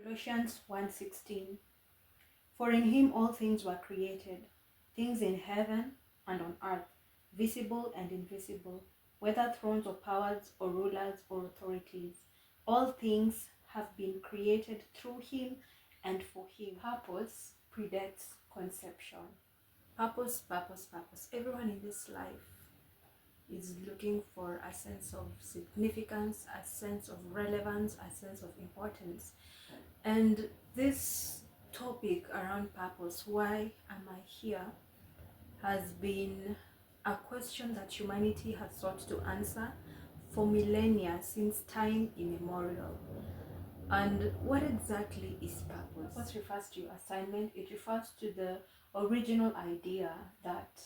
Colossians 1:16. For in him all things were created, things in heaven and on earth, visible and invisible, whether thrones or powers or rulers or authorities. All things have been created through him and for him. Purpose predates conception. Purpose, purpose, purpose. Everyone in this life is looking for a sense of significance, a sense of relevance, a sense of importance. And this topic around purpose, why am I here, has been a question that humanity has sought to answer for millennia, since time immemorial. And what exactly is purpose? Purpose refers to assignment. It refers to the original idea that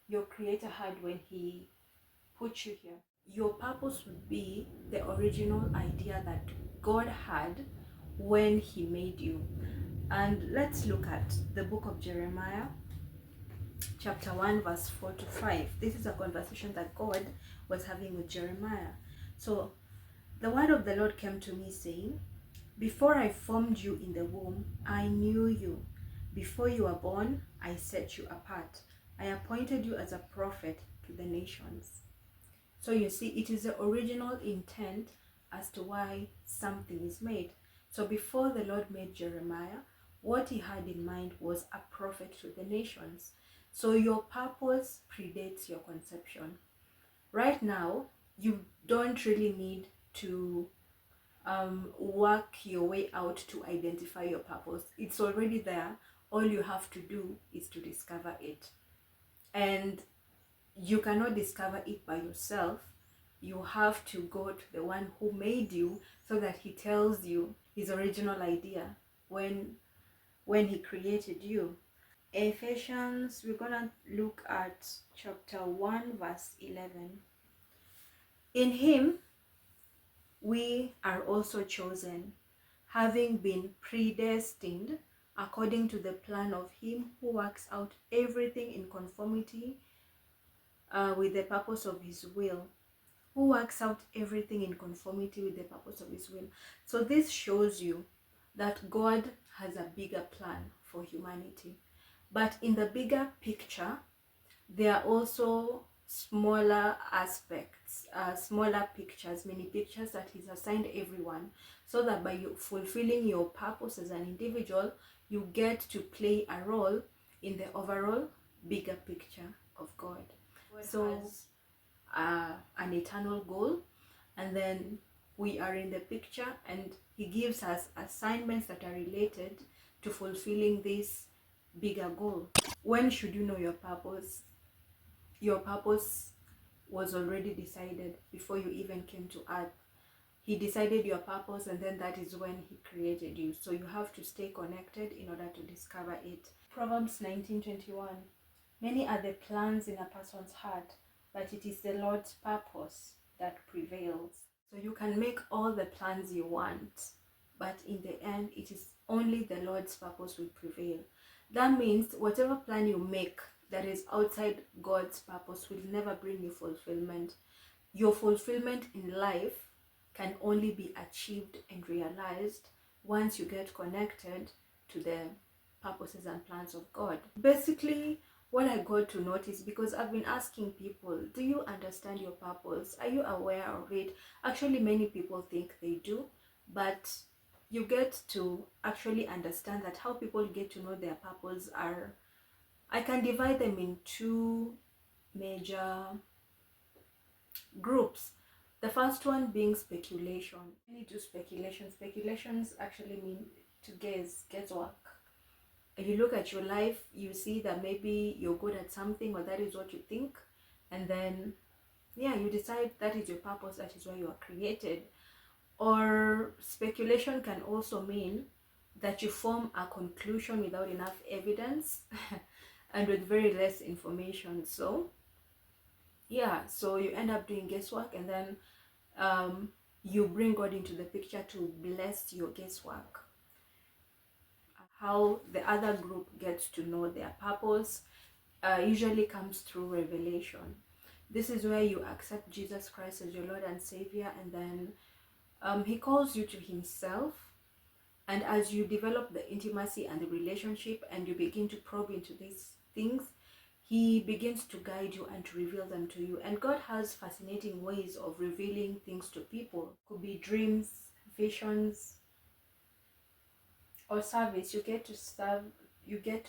your creator had when he put you here. Your purpose would be the original idea that God had when he made you. And let's look at the book of Jeremiah, chapter 1, verse 4 to 5. This is a conversation that God was having with Jeremiah. So the word of the Lord came to me saying, before I formed you in the womb, I knew you. Before you were born, I set you apart. I appointed you as a prophet to the nations. So you see, it is the original intent as to why something is made. So before the Lord made Jeremiah, what he had in mind was a prophet to the nations. So your purpose predates your conception. Right now, you don't really need to work your way out to identify your purpose. It's already there. All you have to do is to discover it. And you cannot discover it by yourself. You have to go to the one who made you, so that he tells you his original idea when he created you. Ephesians, we're gonna look at chapter 1, verse 11. In him we are also chosen, having been predestined according to the plan of him who works out everything in conformity with the purpose of his will. Who works out everything in conformity with the purpose of his will. So this shows you that God has a bigger plan for humanity. But in the bigger picture, there are also smaller aspects, smaller pictures, many pictures that he's assigned everyone, so that by you fulfilling your purpose as an individual, you get to play a role in the overall bigger picture of God. So an eternal goal, and then we are in the picture, and he gives us assignments that are related to fulfilling this bigger goal. When should you know your purpose? Your purpose was already decided before you even came to earth. He decided your purpose, and then that is when he created you. So you have to stay connected in order to discover it. Proverbs 19:21. Many are the plans in a person's heart, but it is the Lord's purpose that prevails. So you can make all the plans you want, but in the end, it is only the Lord's purpose will prevail. That means whatever plan you make that is outside God's purpose will never bring you fulfillment. Your fulfillment in life can only be achieved and realized once you get connected to the purposes and plans of God. Basically, what I got to notice, because I've been asking people, do you understand your purpose? Are you aware of it? Actually, many people think they do, but you get to actually understand that how people get to know their purpose are, I can divide them in two major groups. The first one being speculation. When you do speculation, speculations actually mean to guesswork. You look at your life, you see that maybe you're good at something, or that is what you think, and then you decide that is your purpose, that is why you are created. Or speculation can also mean that you form a conclusion without enough evidence and with very less information. So you end up doing guesswork, and then you bring God into the picture to bless your guesswork. How the other group gets to know their purpose usually comes through revelation. This is where you accept Jesus Christ as your Lord and Savior, and then He calls you to himself, and as you develop the intimacy and the relationship and you begin to probe into these things, he begins to guide you and to reveal them to you. And God has fascinating ways of revealing things to people. Could be dreams, visions, or service. You get to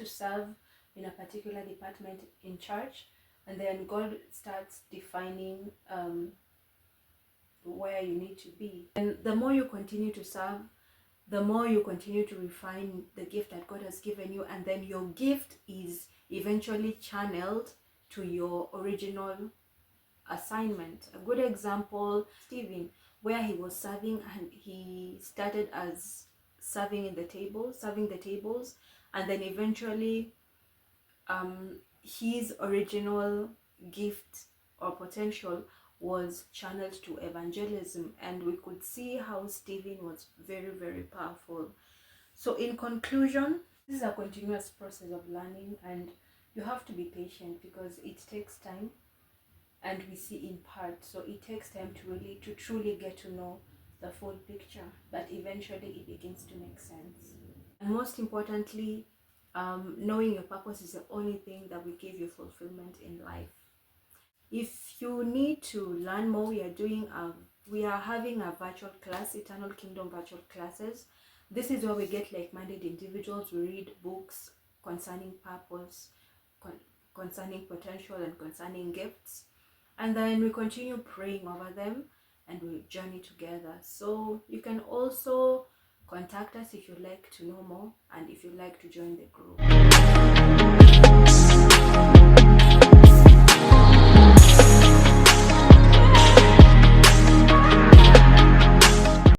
serve in a particular department in church, and then God starts defining where you need to be. And the more you continue to serve, the more you continue to refine the gift that God has given you, and then your gift is eventually channeled to your original assignment. A good example, Stephen, where he was serving, and he started as serving the tables, and then eventually his original gift or potential was channeled to evangelism, and we could see how Stephen was very, very powerful. So in conclusion, this is a continuous process of learning, and you have to be patient because it takes time, and we see in part, so it takes time to truly get to know the full picture, but eventually it begins to make sense. And most importantly, knowing your purpose is the only thing that will give you fulfillment in life. If you need to learn more, we are having a virtual class, Eternal Kingdom virtual classes. This is where we get like-minded individuals. We read books concerning purpose, concerning potential, and concerning gifts, and then we continue praying over them and we journey together. So you can also contact us if you'd like to know more and if you'd like to join the group.